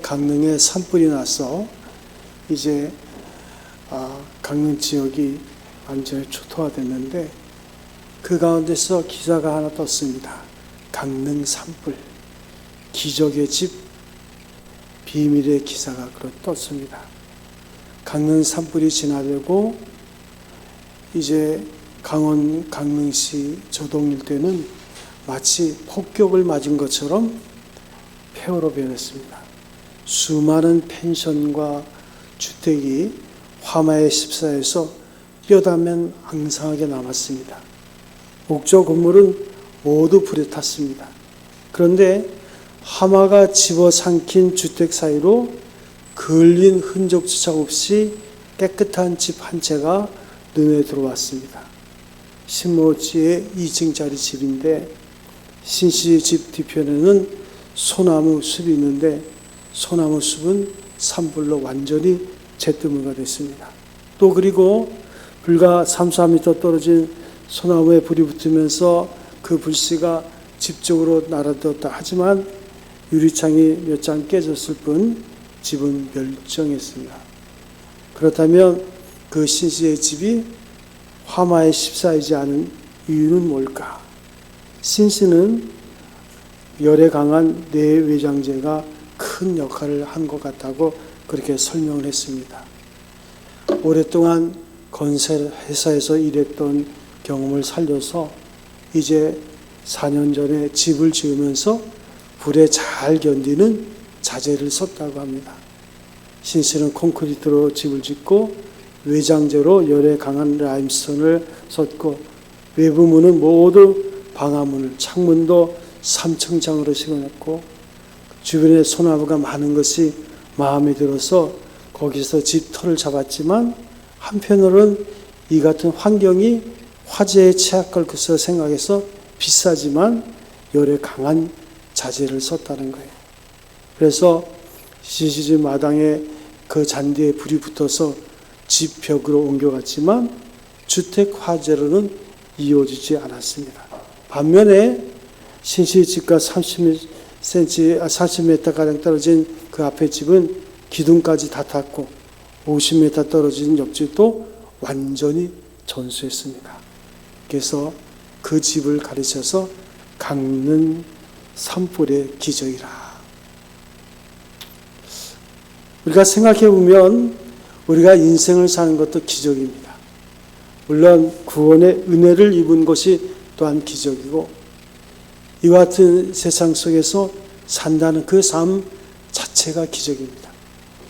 강릉에 산불이 나서 이제 강릉 지역이 완전히 초토화됐는데 그 가운데서 기사가 하나 떴습니다. 강릉 산불, 기적의 집, 비밀의 기사가 떴습니다. 강릉 산불이 진화되고 이제 강릉시 조동 일대는 마치 폭격을 맞은 것처럼 폐허로 변했습니다. 수많은 펜션과 주택이 화마에 휩싸여서 뼈다면 앙상하게 남았습니다. 목조 건물은 모두 불에 탔습니다. 그런데 화마가 집어삼킨 주택 사이로 그을린 흔적조차 없이 깨끗한 집 한 채가 눈에 들어왔습니다. 신모지의 2층짜리 집인데 신씨 집 뒤편에는 소나무 숲이 있는데 소나무 숲은 산불로 완전히 잿더미가 됐습니다. 또 그리고 불과 3, 4m 떨어진 소나무에 불이 붙으면서 그 불씨가 집 쪽으로 날아들었다 하지만 유리창이 몇 장 깨졌을 뿐 집은 멸종했습니다. 그렇다면 그 신씨의 집이 화마에 휩싸이지 않은 이유는 뭘까? 신씨는 열에 강한 내외장제가 큰 역할을 한 것 같다고 그렇게 설명을 했습니다. 오랫동안 건설 회사에서 일했던 경험을 살려서 이제 4년 전에 집을 지으면서 불에 잘 견디는 자재를 썼다고 합니다. 신씨는 콘크리트로 집을 짓고 외장재로 열에 강한 라임스톤을 썼고 외부 문은 모두 방화문을, 창문도 3층장으로 시공했고 주변에 소나무가 많은 것이 마음에 들어서 거기서 집 터를 잡았지만 한편으로는 이 같은 환경이 화재에 취약할 것으로 생각해서 비싸지만 열에 강한 자재를 썼다는 거예요. 그래서 신시집 마당에 그 잔디에 불이 붙어서 집 벽으로 옮겨갔지만 주택 화재로는 이어지지 않았습니다. 반면에 신시 집과 40m가량 떨어진 그 앞에 집은 기둥까지 다 탔고 50m 떨어진 옆집도 완전히 전수했습니다. 그래서 그 집을 가르쳐서 강릉 산불의 기적이라. 우리가 생각해 보면 우리가 인생을 사는 것도 기적입니다. 물론 구원의 은혜를 입은 것이 또한 기적이고 이와 같은 세상 속에서 산다는 그 삶 자체가 기적입니다.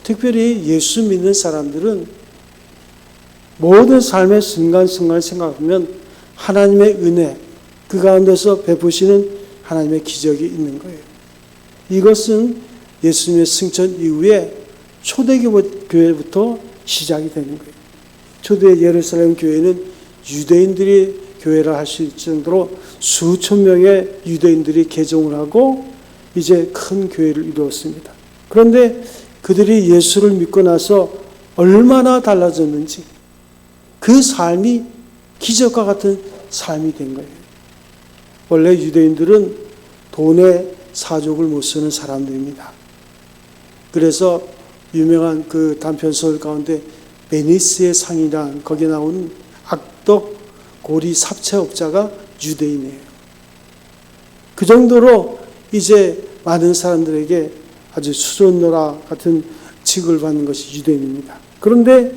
특별히 예수 믿는 사람들은 모든 삶의 순간순간을 생각하면 하나님의 은혜, 그 가운데서 베푸시는 하나님의 기적이 있는 거예요. 이것은 예수님의 승천 이후에 초대교회부터 시작이 되는 거예요. 초대 예루살렘 교회는 유대인들이 교회를 할 수 있을 정도로 수천 명의 유대인들이 개종을 하고 이제 큰 교회를 이루었습니다. 그런데 그들이 예수를 믿고 나서 얼마나 달라졌는지 그 삶이 기적과 같은 삶이 된 거예요. 원래 유대인들은 돈에 사족을 못 쓰는 사람들입니다. 그래서 유명한 그 단편소설 가운데 베니스의 상이란 거기에 나오는 악덕 고리 삽채업자가 유대인이에요. 그 정도로 이제 많은 사람들에게 아주 수존노라 같은 취급을 받는 것이 유대인입니다. 그런데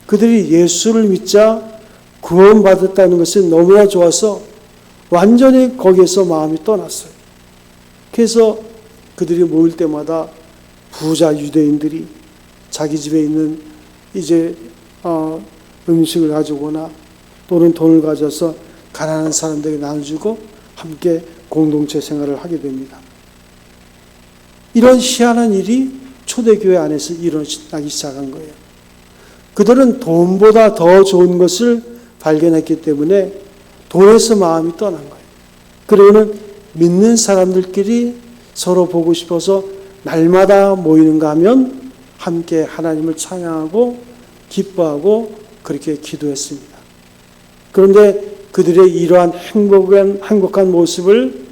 그들이 예수를 믿자 구원받았다는 것이 너무나 좋아서 완전히 거기에서 마음이 떠났어요. 그래서 그들이 모일 때마다 부자 유대인들이 자기 집에 있는 이제 음식을 가져오거나 또는 돈을 가져서 가난한 사람들에게 나눠주고 함께 공동체 생활을 하게 됩니다. 이런 희한한 일이 초대교회 안에서 일어나기 시작한 거예요. 그들은 돈보다 더 좋은 것을 발견했기 때문에 돈에서 마음이 떠난 거예요. 그러면 믿는 사람들끼리 서로 보고 싶어서 날마다 모이는가 하면 함께 하나님을 찬양하고 기뻐하고 그렇게 기도했습니다. 그런데 그들의 이러한 행복한 모습을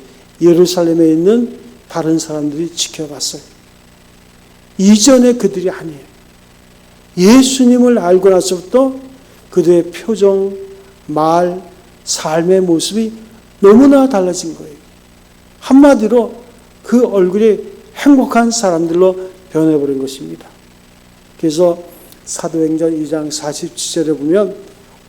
예루살렘에 있는 다른 사람들이 지켜봤어요. 이전의 그들이 아니에요. 예수님을 알고 나서부터 그들의 표정, 말, 삶의 모습이 너무나 달라진 거예요. 한마디로 그 얼굴이 행복한 사람들로 변해버린 것입니다. 그래서 사도행전 2장 47절에 보면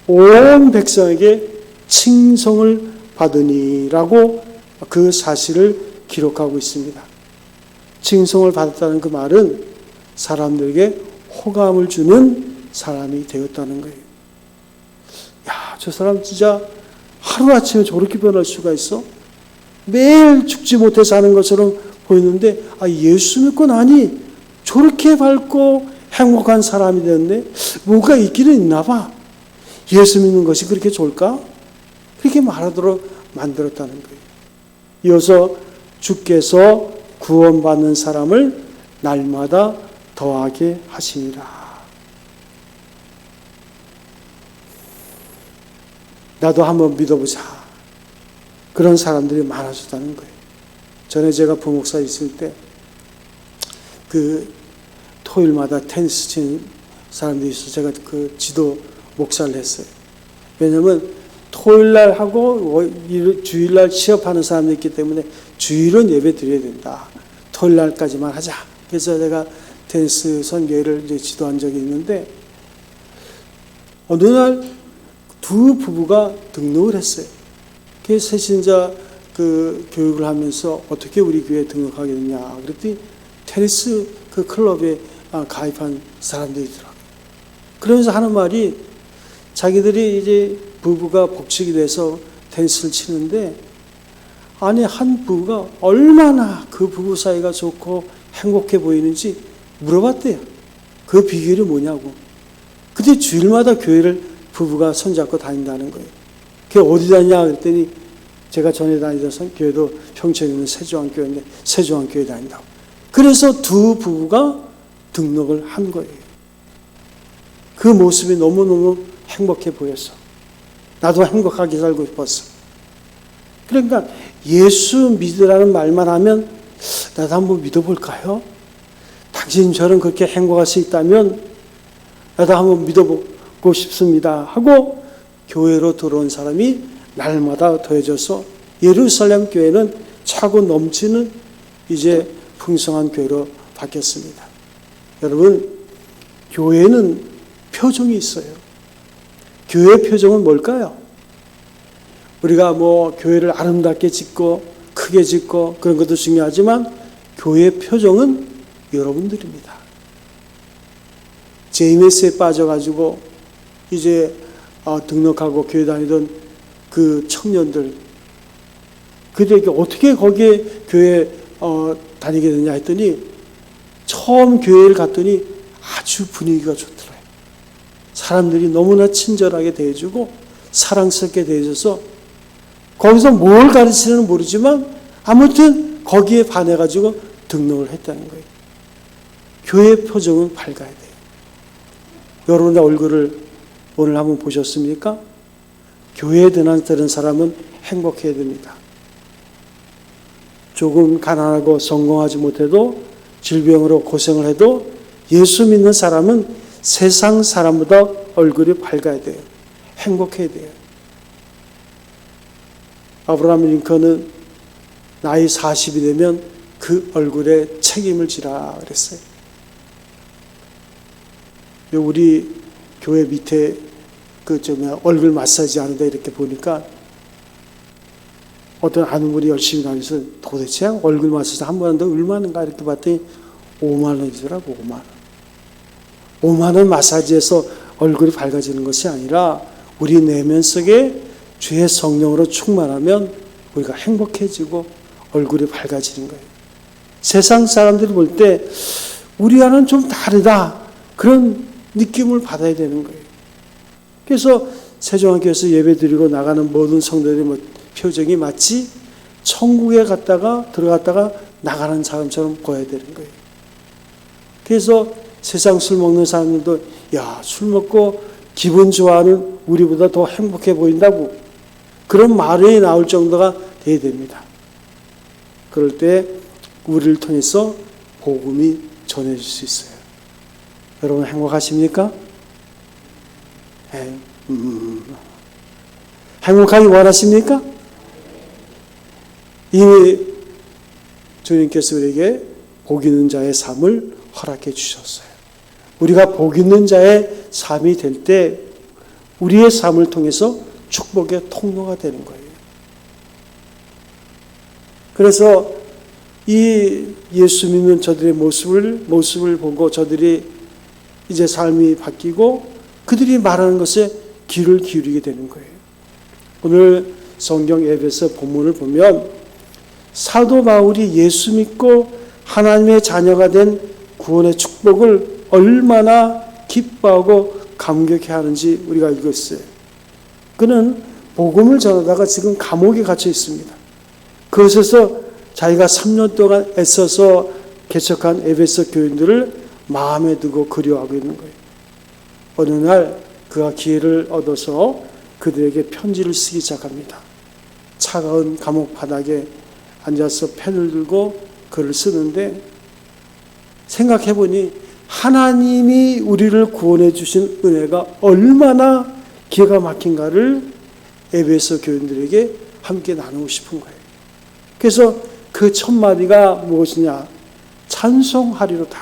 온 백성에게 칭송을 받으니라고 그 사실을 기록하고 있습니다. 칭송을 받았다는 그 말은 사람들에게 호감을 주는 사람이 되었다는 거예요. 야, 저 사람 진짜 하루아침에 저렇게 변할 수가 있어? 매일 죽지 못해 사는 것처럼 보이는데 예수 믿고 나니 저렇게 밝고 행복한 사람이 되었네? 뭐가 있기는 있나 봐. 예수 믿는 것이 그렇게 좋을까? 그렇게 말하도록 만들었다는 거예요. 이어서 주께서 구원받는 사람을 날마다 더하게 하시니라. 나도 한번 믿어보자. 그런 사람들이 많아졌다는 거예요. 전에 제가 부목사 있을 때 토요일마다 테니스 치는 사람들이 있어서 제가 그 지도 목사를 했어요. 왜냐하면 토요일날 하고 주일날 취업하는 사람이 있기 때문에 주일은 예배 드려야 된다. 토요일날까지만 하자. 그래서 제가 테니스 선교회를 이제 지도한 적이 있는데 어느 날 두 부부가 등록을 했어요. 그 새신자 교육을 하면서 어떻게 우리 교회에 등록하게 됐냐. 그랬더니 테니스 그 클럽에 가입한 사람들이더라고요. 그러면서 하는 말이 자기들이 이제 부부가 복직이 돼서 테니스를 치는데 아니 한 부부가 얼마나 그 부부 사이가 좋고 행복해 보이는지 물어봤대요. 그 비결이 뭐냐고. 근데 주일마다 교회를 부부가 손잡고 다닌다는 거예요. 그게 어디 다니냐 그랬더니 제가 전에 다니던 교회도 평촌에 있는 세조항교회인데 세조항교회 다닌다고. 그래서 두 부부가 등록을 한 거예요. 그 모습이 너무너무 행복해 보였어. 나도 행복하게 살고 싶었어. 그러니까 예수 믿으라는 말만 하면 나도 한번 믿어볼까요? 당신처럼 그렇게 행복할 수 있다면 나도 한번 믿어보고 싶습니다 하고 교회로 들어온 사람이 날마다 더해져서 예루살렘 교회는 차고 넘치는 이제 풍성한 교회로 바뀌었습니다. 여러분, 교회는 표정이 있어요. 교회의 표정은 뭘까요? 우리가 교회를 아름답게 짓고 크게 짓고 그런 것도 중요하지만 교회의 표정은 여러분들입니다. JMS에 빠져가지고 이제 등록하고 교회 다니던 그 청년들 그들에게 어떻게 거기에 교회 다니게 되냐 했더니 처음 교회를 갔더니 아주 분위기가 좋더라고요. 사람들이 너무나 친절하게 대해주고 사랑스럽게 대해줘서 거기서 뭘 가르치는지 모르지만 아무튼 거기에 반해가지고 등록을 했다는 거예요. 교회의 표정은 밝아야 돼요. 여러분의 얼굴을 오늘 한번 보셨습니까? 교회에 드는 사람은 행복해야 됩니다. 조금 가난하고 성공하지 못해도 질병으로 고생을 해도 예수 믿는 사람은 세상 사람보다 얼굴이 밝아야 돼요. 행복해야 돼요. 아브라함 링컨은 나이 40이 되면 그 얼굴에 책임을 지라 그랬어요. 우리 교회 밑에 얼굴 마사지 하는데 이렇게 보니까 어떤 아는 분이 열심히 다니면서 도대체 얼굴 마사지 한 번 하는데 얼마인가 이렇게 봤더니 5만 원이더라고. 5만 원. 5만 원 마사지에서 얼굴이 밝아지는 것이 아니라 우리 내면 속에 주의 성령으로 충만하면 우리가 행복해지고 얼굴이 밝아지는 거예요. 세상 사람들이 볼 때 우리와는 좀 다르다. 그런 느낌을 받아야 되는 거예요. 그래서 세종학교에서 예배드리고 나가는 모든 성도들의 표정이 마치 천국에 들어갔다가 나가는 사람처럼 보여야 되는 거예요. 그래서 세상 술 먹는 사람들도 술 먹고 기분 좋아하는 우리보다 더 행복해 보인다고 그런 말이 나올 정도가 돼야 됩니다. 그럴 때 우리를 통해서 복음이 전해줄 수 있어요. 여러분 행복하십니까? 네. 행복하기 원하십니까? 이미 주님께서 우리에게 복 있는 자의 삶을 허락해 주셨어요. 우리가 복 있는 자의 삶이 될 때 우리의 삶을 통해서 축복의 통로가 되는 거예요. 그래서 이 예수 믿는 저들의 모습을 보고 저들이 이제 삶이 바뀌고 그들이 말하는 것에 귀를 기울이게 되는 거예요. 오늘 성경 에베소 본문을 보면 사도 바울이 예수 믿고 하나님의 자녀가 된 구원의 축복을 얼마나 기뻐하고 감격해 하는지 우리가 읽었어요. 그는 복음을 전하다가 지금 감옥에 갇혀 있습니다. 그것에서 자기가 3년 동안 애써서 개척한 에베소 교인들을 마음에 두고 그리워하고 있는 거예요. 어느 날 그가 기회를 얻어서 그들에게 편지를 쓰기 시작합니다. 차가운 감옥 바닥에 앉아서 펜을 들고 글을 쓰는데 생각해보니 하나님이 우리를 구원해 주신 은혜가 얼마나 기가 막힌가를 에베소 교인들에게 함께 나누고 싶은 거예요. 그래서 그 첫 마디가 무엇이냐? 찬송하리로다.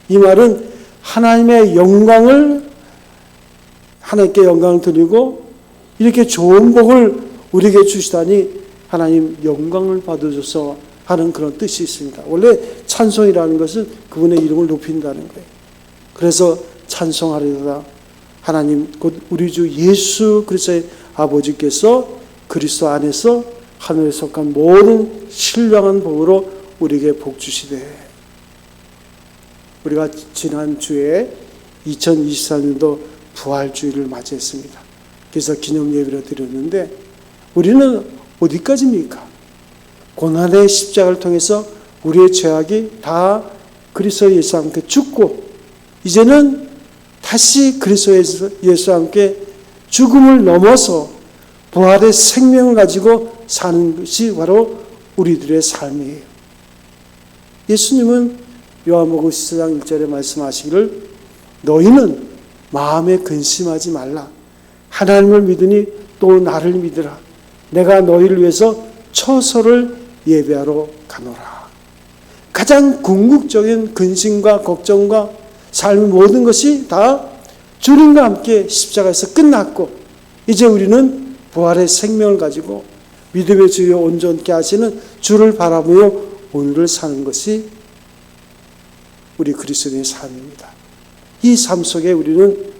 이 말은 하나님의 영광을 하나님께 영광을 드리고 이렇게 좋은 복을 우리에게 주시다니 하나님 영광을 받으셔서 하는 그런 뜻이 있습니다. 원래 찬송이라는 것은 그분의 이름을 높인다는 거예요. 그래서 찬송하리로다. 하나님 곧 우리 주 예수 그리스도의 아버지께서 그리스도 안에서 하늘에 속한 모든 신령한 복으로 우리에게 복 주시되. 우리가 지난주에 2024년도 부활주의를 맞이했습니다. 그래서 기념 예배를 드렸는데 우리는 어디까지입니까? 고난의 십자가를 통해서 우리의 죄악이 다 그리스도 예수와 함께 죽고 이제는 다시 그리스도 예수와 함께 죽음을 넘어서 부활의 생명을 가지고 사는 것이 바로 우리들의 삶이에요. 예수님은 요한복음 14장 1절에 말씀하시기를 너희는 마음에 근심하지 말라. 하나님을 믿으니 또 나를 믿으라. 내가 너희를 위해서 처소를 예배하러 가노라. 가장 궁극적인 근심과 걱정과 삶의 모든 것이 다 주님과 함께 십자가에서 끝났고 이제 우리는 부활의 생명을 가지고 믿음의 주여 온전케 하시는 주를 바라보며 오늘을 사는 것이 우리 그리스도인의 삶입니다. 이 삶 속에 우리는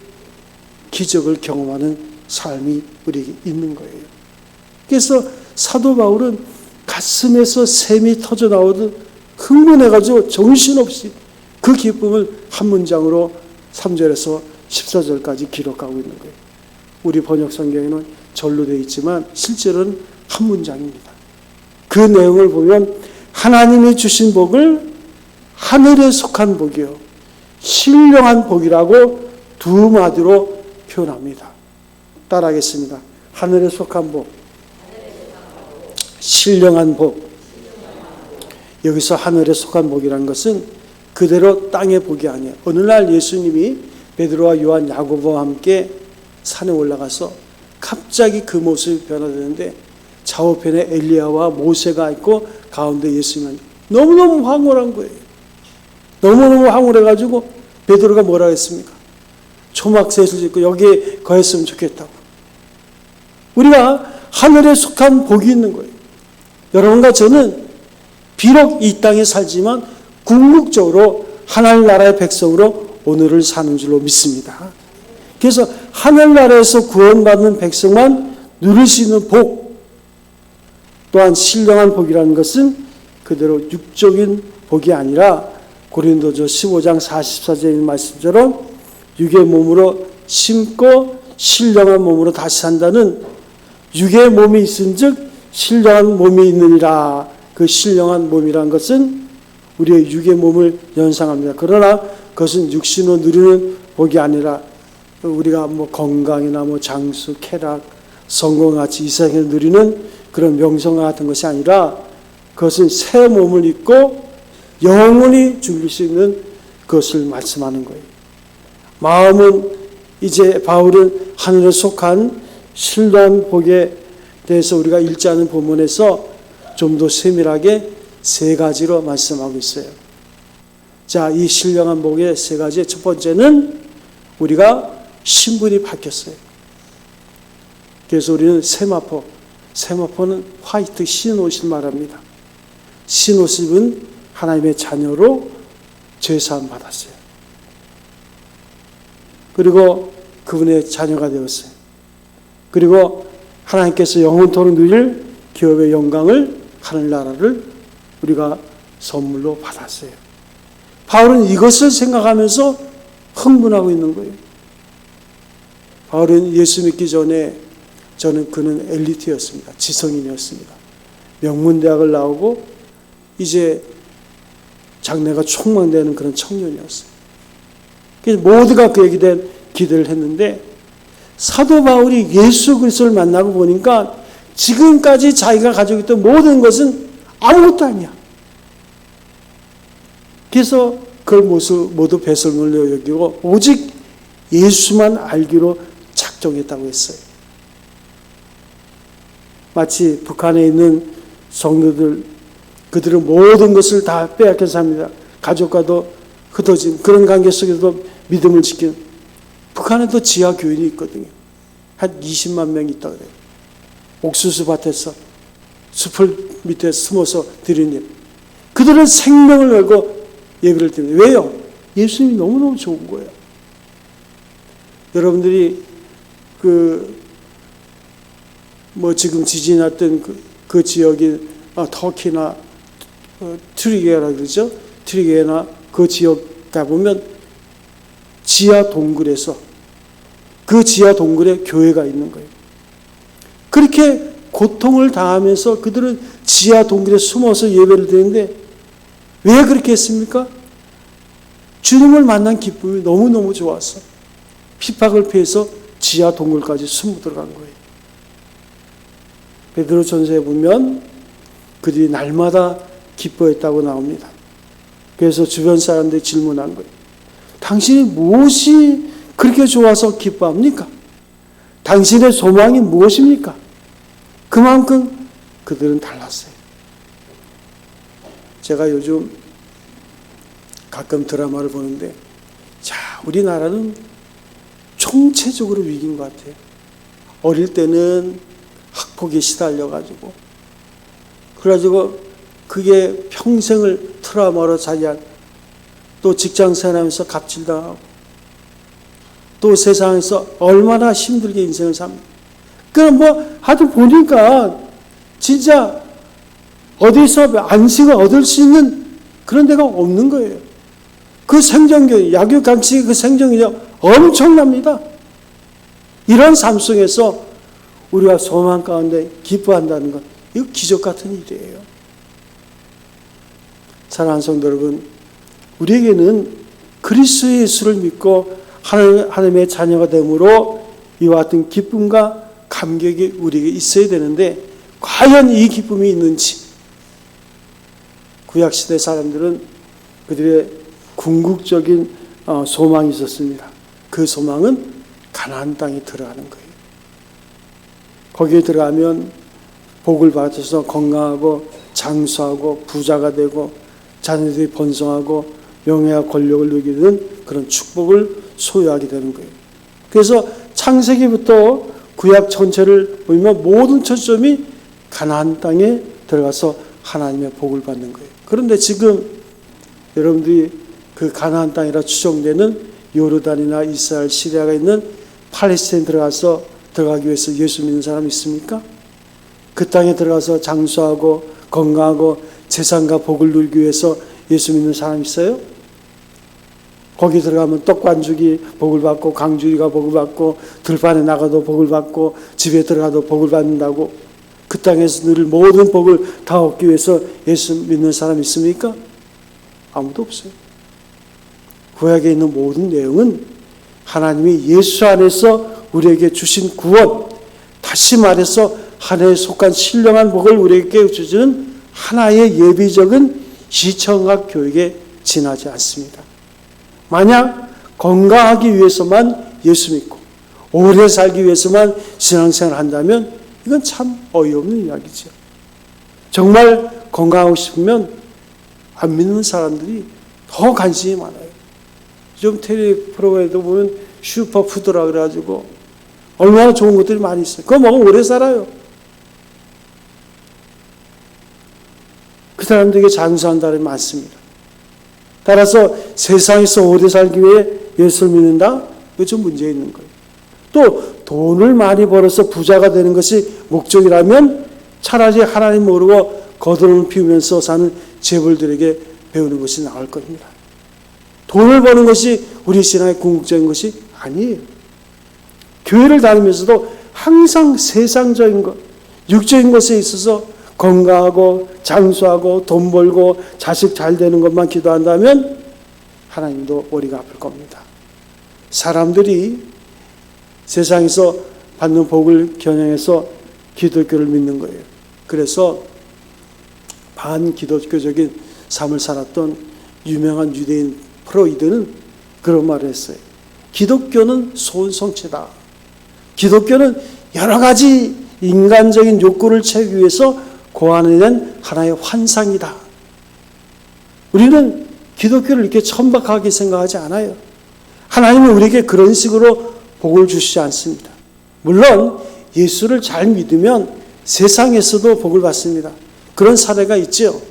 기적을 경험하는 삶이 우리에게 있는 거예요. 그래서 사도 바울은 가슴에서 샘이 터져 나오듯 흥분해가지고 정신없이 그 기쁨을 한 문장으로 3절에서 14절까지 기록하고 있는 거예요. 우리 번역 성경에는 절로 되어 있지만 실제로는 한 문장입니다. 그 내용을 보면 하나님이 주신 복을 하늘에 속한 복이요 신령한 복이라고 두 마디로 표현합니다. 따라하겠습니다. 하늘에 속한 복, 신령한 복. 여기서 하늘에 속한 복이라는 것은 그대로 땅의 복이 아니에요. 어느 날 예수님이 베드로와 요한, 야고보와 함께 산에 올라가서 갑자기 그 모습이 변화되는데 좌우편에 엘리야와 모세가 있고 가운데 예수님은 너무너무 황홀한 거예요. 너무너무 황홀해가지고 베드로가 뭐라 했습니까? 초막셋을 짓고 여기에 거했으면 좋겠다고. 우리가 하늘에 속한 복이 있는 거예요. 여러분과 저는 비록 이 땅에 살지만 궁극적으로 하나님 나라의 백성으로 오늘을 사는 줄로 믿습니다. 그래서 하늘나라에서 구원받는 백성만 누릴 수 있는 복, 또한 신령한 복이라는 것은 그대로 육적인 복이 아니라 고린도서 15장 44절의 말씀처럼 육의 몸으로 심고 신령한 몸으로 다시 산다는 육의 몸이 있은즉 신령한 몸이 있느니라. 그 신령한 몸이란 것은 우리의 육의 몸을 연상합니다. 그러나 그것은 육신으로 누리는 복이 아니라 우리가 뭐 건강이나 뭐 장수, 쾌락, 성공같이 이 세상에 누리는 그런 명성과 같은 것이 아니라 그것은 새 몸을 입고 영원히 죽일 수 있는 그것을 말씀하는 거예요. 마음은 이제 바울은 하늘에 속한 신령한 복에 대해서 우리가 읽지 않은 본문에서 좀 더 세밀하게 세 가지로 말씀하고 있어요. 자, 이 신령한 복의 세 가지, 첫 번째는 우리가 신분이 바뀌었어요. 그래서 우리는 세마포는 화이트 신 옷을 말합니다. 신 옷을 입은 하나님의 자녀로 죄사함 받았어요. 그리고 그분의 자녀가 되었어요. 그리고 하나님께서 영원토록 누릴 기업의 영광을, 하늘나라를 우리가 선물로 받았어요. 바울은 이것을 생각하면서 흥분하고 있는 거예요. 바울은 예수 믿기 전에 그는 엘리트였습니다. 지성인이었습니다. 명문대학을 나오고 이제 장래가 촉망되는 그런 청년이었어요. 그래서 모두가 그에게 대한 기대를 했는데 사도 바울이 예수 그리스도를 만나고 보니까 지금까지 자기가 가지고 있던 모든 것은 아무것도 아니야. 그래서 그걸 모두 배설물로 여기고 오직 예수만 알기로 작정했다고 했어요. 마치 북한에 있는 성도들, 그들은 모든 것을 다 빼앗겨서 삽니다. 가족과도 흩어진 그런 관계 속에서도 믿음을 지키는, 북한에도 지하 교인이 있거든요. 한 20만 명이 있다고 그래요. 옥수수 밭에서 숲을 밑에 숨어서 드리는 일. 그들은 생명을 걸고 예배를 드립니다. 왜요? 예수님이 너무너무 좋은 거예요. 여러분들이 지금 지진이 났던 그 지역이 터키나 트리게라 그러죠. 트리게나 그 지역 가보면 지하 동굴에서 그 지하 동굴에 교회가 있는 거예요. 그렇게 고통을 당하면서 그들은 지하 동굴에 숨어서 예배를 드리는데 왜 그렇게 했습니까? 주님을 만난 기쁨이 너무너무 좋아서 핍박을 피해서 지하 동굴까지 숨어 들어간 거예요. 베드로전서에 보면 그들이 날마다 기뻐했다고 나옵니다. 그래서 주변 사람들이 질문한 거예요. 당신이 무엇이 그렇게 좋아서 기뻐합니까? 당신의 소망이 무엇입니까? 그만큼 그들은 달랐어요. 제가 요즘 가끔 드라마를 보는데, 우리나라는 총체적으로 위기인 것 같아요. 어릴 때는 학폭에 시달려가지고, 그래가지고 그게 평생을 트라우마로 자기한, 또 직장 생활하면서 갑질당하고, 또 세상에서 얼마나 힘들게 인생을 삽니다. 그럼 하도 보니까 진짜 어디서 안식을 얻을 수 있는 그런 데가 없는 거예요. 그 생존경, 약육강식의 그 생존경이 엄청납니다. 이런 삶 속에서 우리가 소망 가운데 기뻐한다는 것, 이거 기적 같은 일이에요. 사랑하는 성도 여러분, 우리에게는 그리스도 예수를 믿고 하나님의 자녀가 됨으로 이와 같은 기쁨과 감격이 우리에게 있어야 되는데 과연 이 기쁨이 있는지. 구약시대 사람들은 그들의 궁극적인 소망이 있었습니다. 그 소망은 가나안 땅에 들어가는 거예요. 거기에 들어가면 복을 받아서 건강하고 장수하고 부자가 되고 자녀들이 번성하고 명예와 권력을 누리게 되는 그런 축복을 소유하게 되는 거예요. 그래서 창세기부터 구약 전체를 보면 모든 초점이 가나안 땅에 들어가서 하나님의 복을 받는 거예요. 그런데 지금 여러분들이 그 가나안 땅이라 추정되는 요르단이나 이스라엘, 시리아가 있는 팔레스타인 들어가기 위해서 예수 믿는 사람 있습니까? 그 땅에 들어가서 장수하고 건강하고 재산과 복을 누리기 위해서 예수 믿는 사람 있어요? 거기 들어가면 떡반죽이 복을 받고 강주리가 복을 받고 들판에 나가도 복을 받고 집에 들어가도 복을 받는다고, 그 땅에서 누릴 모든 복을 다 얻기 위해서 예수 믿는 사람 있습니까? 아무도 없어요. 구약에 있는 모든 내용은 하나님이 예수 안에서 우리에게 주신 구원, 다시 말해서 하나에 속한 신령한 복을 우리에게 주시는 하나의 예비적인 시청학 교육에 지나지 않습니다. 만약 건강하기 위해서만 예수 믿고 오래 살기 위해서만 신앙생활을 한다면 이건 참 어이없는 이야기죠. 정말 건강하고 싶으면 안 믿는 사람들이 더 관심이 많아요. 좀 텔레비 프로그램에도 보면 슈퍼푸드라 그래가지고 얼마나 좋은 것들이 많이 있어요. 그거 먹으면 오래 살아요. 그 사람들에게 장수한 사람이 많습니다. 따라서 세상에서 오래 살기 위해 예수를 믿는다? 이거 좀 문제 있는 거예요. 또 돈을 많이 벌어서 부자가 되는 것이 목적이라면 차라리 하나님 모르고 겉으로는 피우면서 사는 재벌들에게 배우는 것이 나을 겁니다. 돈을 버는 것이 우리 신앙의 궁극적인 것이 아니에요. 교회를 다니면서도 항상 세상적인 것, 육적인 것에 있어서 건강하고 장수하고 돈 벌고 자식 잘 되는 것만 기도한다면 하나님도 머리가 아플 겁니다. 사람들이 세상에서 받는 복을 겨냥해서 기독교를 믿는 거예요. 그래서 반기독교적인 삶을 살았던 유명한 유대인 프로이드는 그런 말을 했어요. 기독교는 소원성취다. 기독교는 여러 가지 인간적인 욕구를 채우기 위해서 고안해낸 하나의 환상이다. 우리는 기독교를 이렇게 천박하게 생각하지 않아요. 하나님은 우리에게 그런 식으로 복을 주시지 않습니다. 물론 예수를 잘 믿으면 세상에서도 복을 받습니다. 그런 사례가 있죠.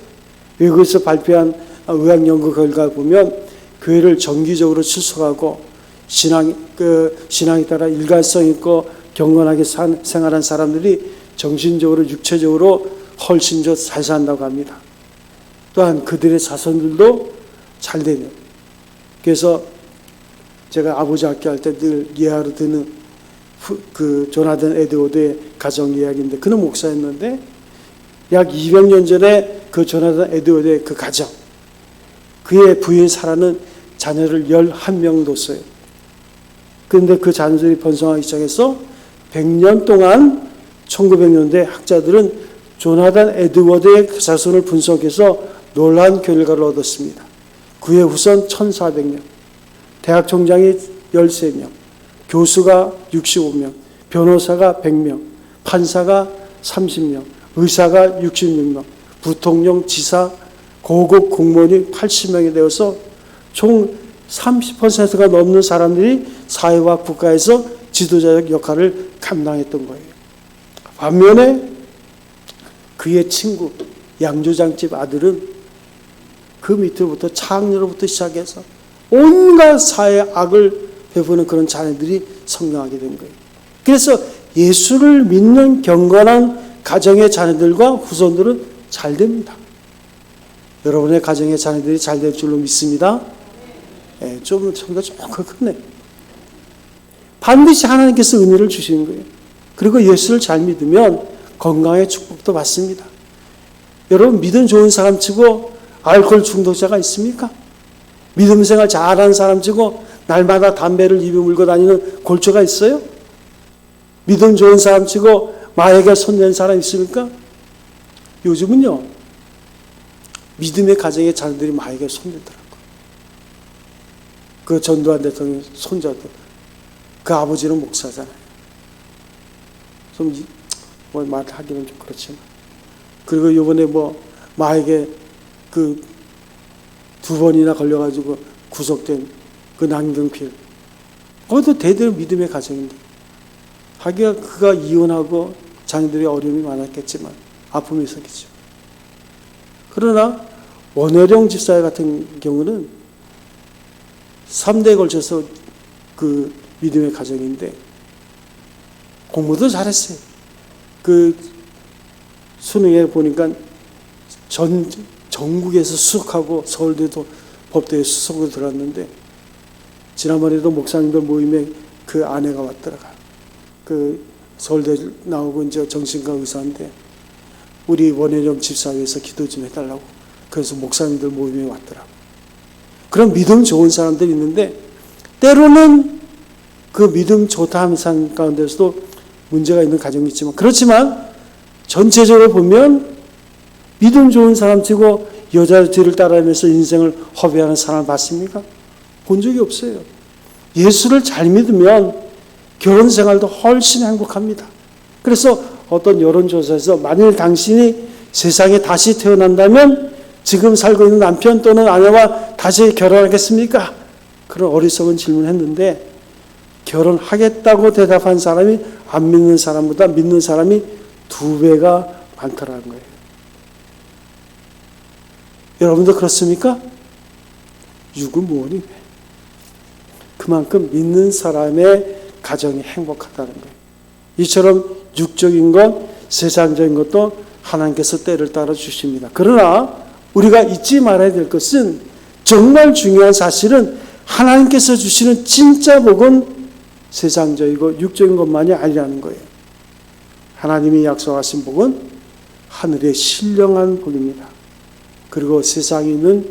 외국에서 발표한 의학 연구 결과 보면 교회를 정기적으로 출석하고 신앙에 따라 일관성 있고 경건하게 생활한 사람들이 정신적으로 육체적으로 훨씬 더 잘 산다고 합니다. 또한 그들의 자손들도 잘 되네요. 그래서 제가 아버지 학교할 때 늘 예하로 듣는 그 조나단 에드워드의 가정 이야기인데 그는 목사였는데 약 200년 전에 그 조나단 에드워드의 그 가정, 그의 부인 사라는 자녀를 11명 뒀어요. 그런데 그 자녀들이 번성하기 시작해서 100년 동안 1900년대 학자들은 조나단 에드워드의 자손을 분석해서 놀라운 결과를 얻었습니다. 그의 후손 1400명, 대학 총장이 13명, 교수가 65명, 변호사가 100명, 판사가 30명, 의사가 66명, 부통령, 지사, 고급 공무원이 80명이 되어서 총 30%가 넘는 사람들이 사회와 국가에서 지도자적 역할을 감당했던 거예요. 반면에 그의 친구 양조장집 아들은 그 밑으로부터 창녀로부터 시작해서 온갖 사회 악을 베푸는 그런 자녀들이 성장하게 된 거예요. 그래서 예수를 믿는 경건한 가정의 자녀들과 후손들은 잘 됩니다. 여러분의 가정의 자녀들이 잘 될 줄로 믿습니다. 좀 크네. 반드시 하나님께서 은혜를 주시는 거예요. 그리고 예수를 잘 믿으면 건강의 축복도 받습니다. 여러분 믿음 좋은 사람 치고 알코올 중독자가 있습니까? 믿음 생활 잘하는 사람 치고 날마다 담배를 입에 물고 다니는 골조가 있어요? 믿음 좋은 사람 치고 마약에 손댄 사람 있습니까? 요즘은요, 믿음의 가정의 자녀들이 마약에 손대더라고요. 그 전두환 대통령 손자도, 그 아버지는 목사잖아요. 좀, 말하기는 좀 그렇지만. 그리고 이번에 마약에 그 2번이나 걸려가지고 구속된 그 남경필. 그것도 대대로 믿음의 가정인데. 하기야 그가 이혼하고 자녀들이 어려움이 많았겠지만, 아픔이 있었겠죠. 그러나 원혜령 집사 같은 경우는 3대에 걸쳐서 그 믿음의 가정인데 공부도 잘했어요. 그 수능에 보니까 전국에서 수석하고 서울대도 법대에 수석으로 들어갔는데 지난번에도 목사님들 모임에 그 아내가 왔더라고요. 그 서울대 나오고 이제 정신과 의사인데 우리 원혜령 집사 위해서 기도 좀 해달라고. 그래서 목사님들 모임에 왔더라고요. 그런 믿음 좋은 사람들이 있는데 때로는 그 믿음 좋다 하는 사람 가운데서도 문제가 있는 가정이 있지만 그렇지만 전체적으로 보면 믿음 좋은 사람 치고 여자 뒤를 따라다니면서 인생을 허비하는 사람을 봤습니까? 본 적이 없어요. 예수를 잘 믿으면 결혼 생활도 훨씬 행복합니다. 그래서 어떤 여론조사에서 만일 당신이 세상에 다시 태어난다면 지금 살고 있는 남편 또는 아내와 다시 결혼하겠습니까? 그런 어리석은 질문을 했는데 결혼하겠다고 대답한 사람이 안 믿는 사람보다 믿는 사람이 2배가 많더라는 거예요. 여러분도 그렇습니까? 유구무원이 그만큼 믿는 사람의 가정이 행복하다는 거예요. 이처럼 육적인 것, 세상적인 것도 하나님께서 때를 따라 주십니다. 그러나 우리가 잊지 말아야 될 것은 정말 중요한 사실은 하나님께서 주시는 진짜 복은 세상적이고 육적인 것만이 아니라는 거예요. 하나님이 약속하신 복은 하늘의 신령한 복입니다. 그리고 세상에 있는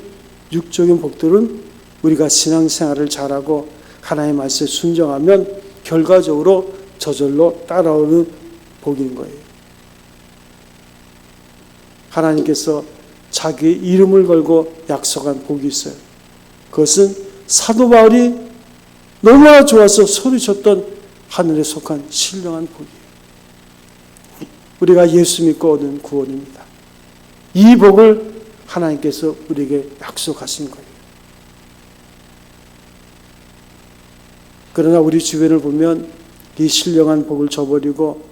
육적인 복들은 우리가 신앙생활을 잘하고 하나님의 말씀에 순종하면 결과적으로 저절로 따라오는 복인 거예요. 하나님께서 자기의 이름을 걸고 약속한 복이 있어요. 그것은 사도 바울이 너무나 좋아서 소리쳤던 하늘에 속한 신령한 복이에요. 우리가 예수 믿고 얻은 구원입니다. 이 복을 하나님께서 우리에게 약속하신 거예요. 그러나 우리 주변을 보면 이 신령한 복을 저버리고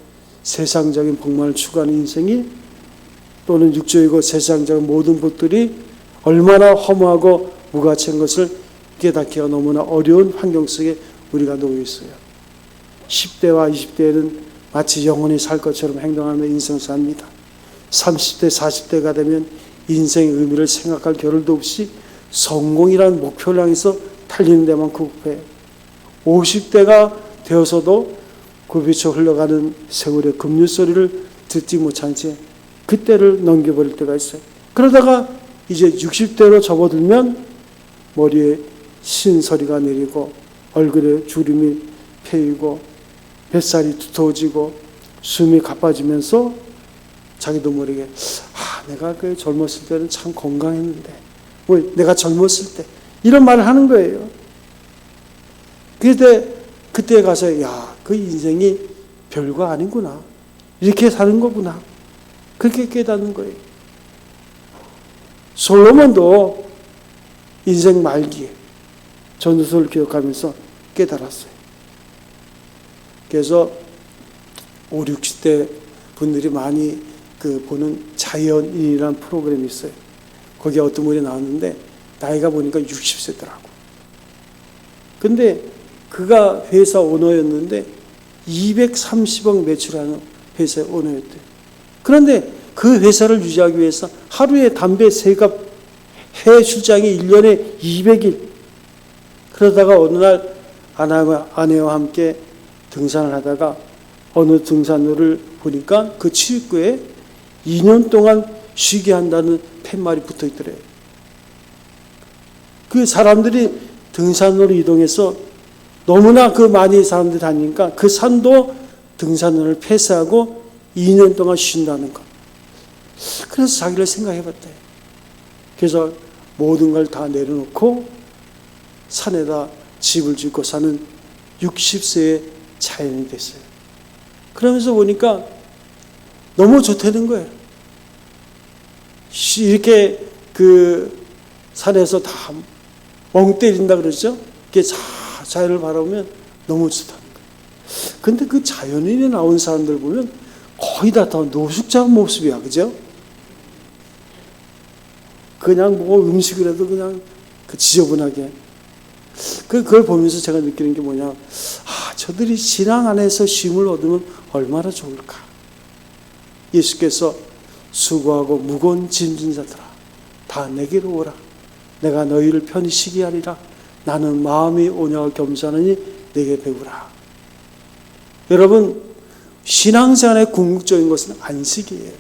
세상적인 복만을 추구하는 인생이 또는 육적이고 세상적인 모든 복들이 얼마나 허무하고 무가치한 것을 깨닫기가 너무나 어려운 환경 속에 우리가 놓여 있어요. 10대와 20대에는 마치 영원히 살 것처럼 행동하며 인생을 삽니다. 30대, 40대가 되면 인생의 의미를 생각할 겨를도 없이 성공이라는 목표를 향해서 달리는 데만 급급해요. 50대가 되어서도 굴비쳐 흘러가는 세월의 급류 소리를 듣지 못한 채 그때를 넘겨버릴 때가 있어요. 그러다가 이제 60대로 접어들면 머리에 신소리가 내리고 얼굴에 주름이 패이고 뱃살이 두터워지고 숨이 가빠지면서 자기도 모르게 내가 그 젊었을 때는 참 건강했는데 내가 젊었을 때 이런 말을 하는 거예요. 그때 가서 그 인생이 별거 아니구나. 이렇게 사는 거구나. 그렇게 깨닫는 거예요. 솔로몬도 인생 말기에 전도서를 기억하면서 깨달았어요. 그래서 5, 60대 분들이 많이 보는 자연인이라는 프로그램이 있어요. 거기에 어떤 분이 나왔는데 나이가 보니까 60세더라고. 근데 그가 회사 오너였는데 230억 매출하는 회사의 오너였대요. 그런데 그 회사를 유지하기 위해서 하루에 담배 3갑 해외 출장이 1년에 200일. 그러다가 어느 날 아내와 함께 등산을 하다가 어느 등산로를 보니까 그 출입구에 2년 동안 쉬게 한다는 팻말이 붙어 있더래요. 그 사람들이 등산로로 이동해서 너무나 많이 사람들이 다니니까 그 산도 등산로를 폐쇄하고 2년 동안 쉰다는 것. 그래서 자기를 생각해봤대요. 그래서 모든 걸 다 내려놓고 산에다 집을 짓고 사는 60세의 자연이 됐어요. 그러면서 보니까 너무 좋다는 거예요. 이렇게 산에서 다 멍 때린다 그러죠? 이렇게 자연을 바라보면 너무 좋다는 거예요. 근데 그 자연인에 나온 사람들 보면 거의 다 노숙자 모습이야. 그죠? 그냥 음식을 해도 그냥 지저분하게. 그걸 보면서 제가 느끼는 게 뭐냐. 저들이 신앙 안에서 쉼을 얻으면 얼마나 좋을까. 예수께서 수고하고 무거운 짐진 자들아 다 내게로 오라. 내가 너희를 편히 쉬게 하리라. 나는 마음이 온유하고 겸손하니 내게 배우라. 여러분, 신앙생활의 궁극적인 것은 안식이에요.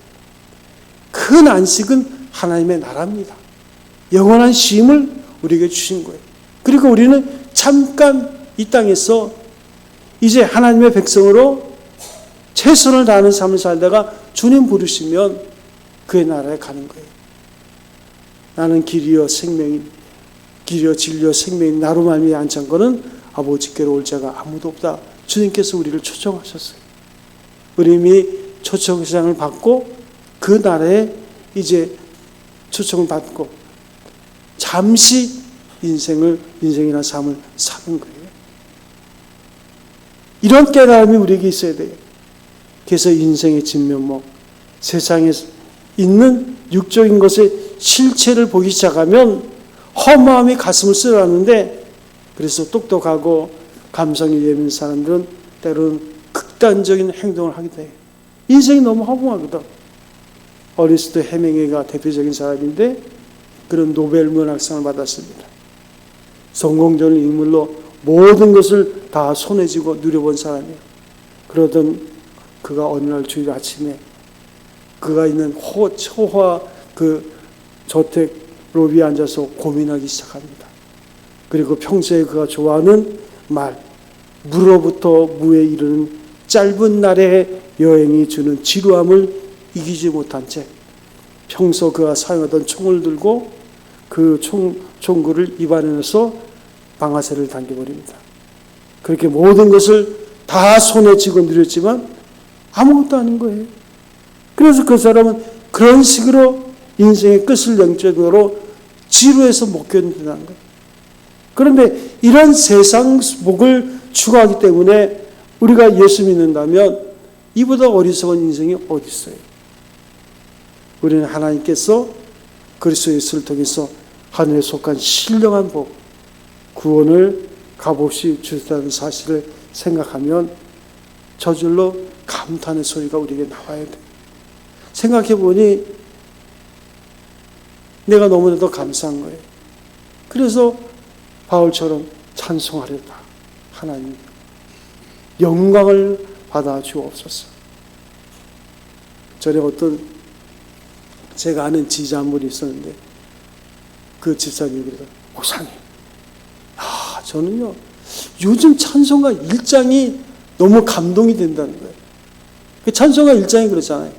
큰 안식은 하나님의 나라입니다. 영원한 쉼을 우리에게 주신 거예요. 그리고 우리는 잠깐 이 땅에서 이제 하나님의 백성으로 최선을 다하는 삶을 살다가 주님 부르시면 그의 나라에 가는 거예요. 나는 길이요 생명인 길이요 진리요 생명인 나로 말미암아 안창거는 아버지께로 올 자가 아무도 없다. 주님께서 우리를 초청하셨어요. 우리 이미 초청장을 받고 그 날에 이제 초청을 받고 잠시 인생이나 삶을 사는 거예요. 이런 깨달음이 우리에게 있어야 돼요. 그래서 인생의 진면목, 세상에 있는 육적인 것의 실체를 보기 시작하면 허무함이 가슴을 쓸어놨는데, 그래서 똑똑하고 감성이 예민한 사람들은 때로는 극단적인 행동을 하게 돼요. 인생이 너무 허무하거든. 어리스트 헤밍웨이가 대표적인 사람인데 그런 노벨 문학상을 받았습니다. 성공적인 인물로 모든 것을 다 손에 쥐고 누려본 사람이에요. 그러던 그가 어느 날 주일 아침에 그가 있는 초호화 그 저택 로비에 앉아서 고민하기 시작합니다. 그리고 평소에 그가 좋아하는 말, 무로부터 무에 이르는 짧은 날의 여행이 주는 지루함을 이기지 못한 채 평소 그가 사용하던 총을 들고 그 총구를 입안에 넣어서 방아쇠를 당겨버립니다. 그렇게 모든 것을 다 손에 쥐고 누렸지만 아무것도 아닌 거예요. 그래서 그 사람은 그런 식으로 인생의 끝을 영적으로 지루해서 못 견딘다는 거예요. 그런데 이런 세상 복을 추구하기 때문에 우리가 예수 믿는다면 이보다 어리석은 인생이 어디 있어요? 우리는 하나님께서 그리스도 예수를 통해서 하늘에 속한 신령한 복, 구원을 값없이 주셨다는 사실을 생각하면 저절로 감탄의 소리가 우리에게 나와야 돼요. 생각해보니 내가 너무나도 감사한 거예요. 그래서 바울처럼 찬송하려다. 하나님 영광을 받아 주옵소서. 전에 어떤 제가 아는 지자 한 분이 있었는데 그 집사님이 그래서 목사님, 저는요 요즘 찬송가 1장이 너무 감동이 된다는 거예요. 그 찬송가 1장이 그렇잖아요.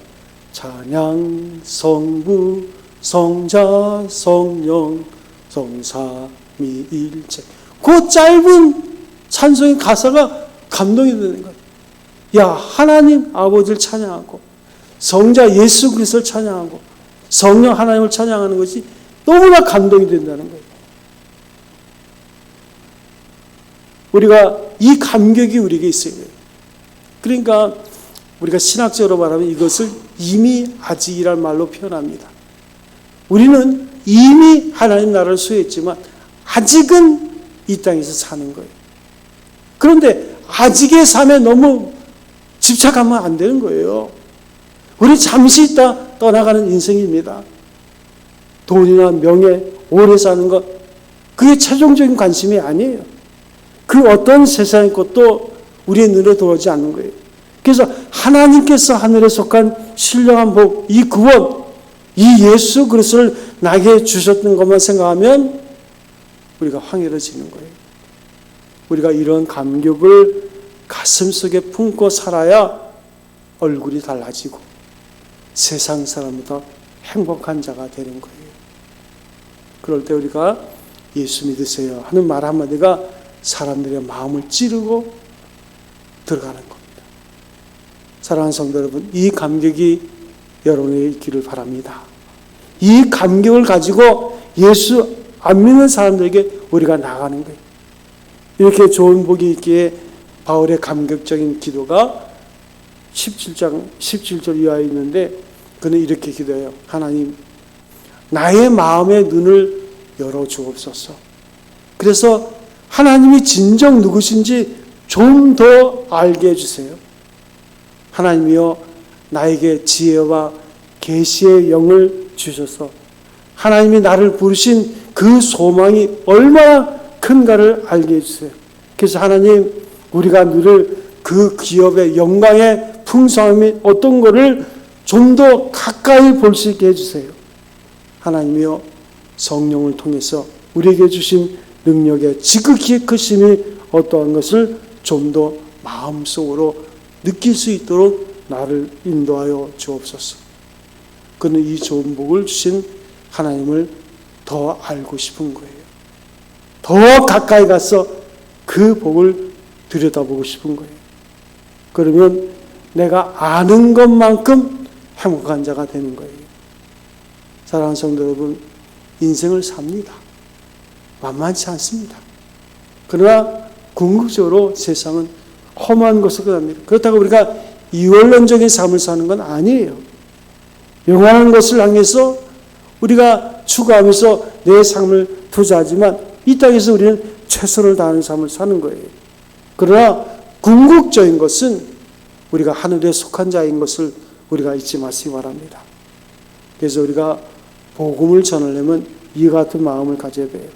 찬양 성부 성자 성령 성삼위일체. 그 짧은 찬송의 가사가 감동이 되는 거예요. 야, 하나님 아버지를 찬양하고 성자 예수 그리스도를 찬양하고 성령 하나님을 찬양하는 것이 너무나 감동이 된다는 거예요. 우리가 이 감격이 우리에게 있어야 돼요. 그러니까 우리가 신학적으로 말하면 이것을 이미 아직이란 말로 표현합니다. 우리는 이미 하나님 나라를 소유했지만 아직은 이 땅에서 사는 거예요. 그런데 아직의 삶에 너무 집착하면 안 되는 거예요. 우리 잠시 있다 떠나가는 인생입니다. 돈이나 명예, 오래 사는 것, 그게 최종적인 관심이 아니에요. 그 어떤 세상의 것도 우리의 눈에 들어오지 않는 거예요. 그래서 하나님께서 하늘에 속한 신령한 복, 이 구원, 이 예수 그리스도를 나에게 주셨던 것만 생각하면 우리가 황홀해지는 거예요. 우리가 이런 감격을 가슴속에 품고 살아야 얼굴이 달라지고 세상 사람보다 행복한 자가 되는 거예요. 그럴 때 우리가 예수 믿으세요 하는 말 한마디가 사람들의 마음을 찌르고 들어가는 겁니다. 사랑하는 성도 여러분, 이 감격이 여러분에게 있기를 바랍니다. 이 감격을 가지고 예수 안 믿는 사람들에게 우리가 나가는 거예요. 이렇게 좋은 복이 있기에 바울의 감격적인 기도가 17장 17절 이하에 있는데 그는 이렇게 기도해요. 하나님, 나의 마음의 눈을 열어 주옵소서. 그래서 하나님이 진정 누구신지 좀 더 알게 해주세요. 하나님이여, 나에게 지혜와 계시의 영을 주셔서 하나님이 나를 부르신 그 소망이 얼마나 큰가를 알게 해주세요. 그래서 하나님, 우리가 누릴 그 기업의 영광의 풍성함이 어떤 거를 좀 더 가까이 볼 수 있게 해주세요. 하나님이여, 성령을 통해서 우리에게 주신 능력의 지극히 크심이 어떠한 것을 좀 더 마음속으로 느낄 수 있도록 나를 인도하여 주옵소서. 그는 이 좋은 복을 주신 하나님을 더 알고 싶은 거예요. 더 가까이 가서 그 복을 들여다보고 싶은 거예요. 그러면 내가 아는 것만큼 행복한 자가 되는 거예요. 사랑하는 성도 여러분, 인생을 삽니다. 만만치 않습니다. 그러나 궁극적으로 세상은 험한 것을 합니다. 그렇다고 우리가 이원론적인 삶을 사는 건 아니에요. 영원한 것을 향해서 우리가 추구하면서 내 삶을 투자하지만 이 땅에서 우리는 최선을 다하는 삶을 사는 거예요. 그러나 궁극적인 것은 우리가 하늘에 속한 자인 것을 우리가 잊지 마시기 바랍니다. 그래서 우리가 복음을 전하려면 이와 같은 마음을 가져야 돼요.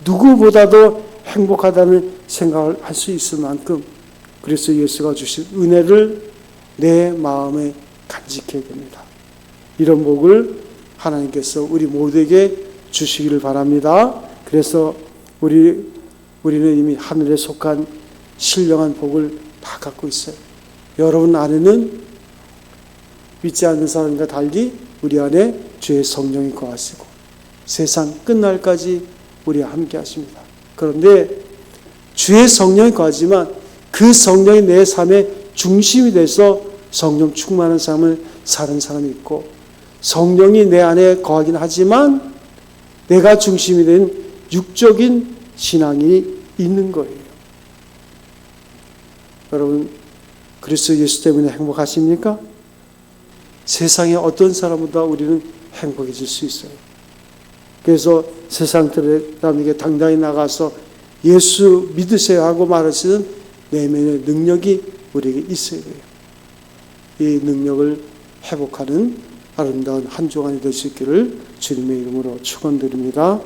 누구보다도 행복하다는 생각을 할 수 있을 만큼 그래서 예수가 주신 은혜를 내 마음에 간직해야 됩니다. 이런 복을 하나님께서 우리 모두에게 주시기를 바랍니다. 그래서 우리는 이미 하늘에 속한 신령한 복을 다 갖고 있어요. 여러분 안에는 믿지 않는 사람과 달리 우리 안에 주의 성령이 거하시고 세상 끝날까지 우리와 함께 하십니다. 그런데 주의 성령이 거하지만 그 성령이 내 삶의 중심이 돼서 성령 충만한 삶을 사는 사람이 있고 성령이 내 안에 거하긴 하지만 내가 중심이 된 육적인 신앙이 있는 거예요. 여러분 그리스도 예수 때문에 행복하십니까? 세상의 어떤 사람보다 우리는 행복해질 수 있어요. 그래서 세상 사람에게 당당히 나가서 예수 믿으세요 하고 말하시는 내면의 능력이 우리에게 있어야 돼요. 이 능력을 회복하는 아름다운 한 주간이 될 수 있기를 주님의 이름으로 축원드립니다.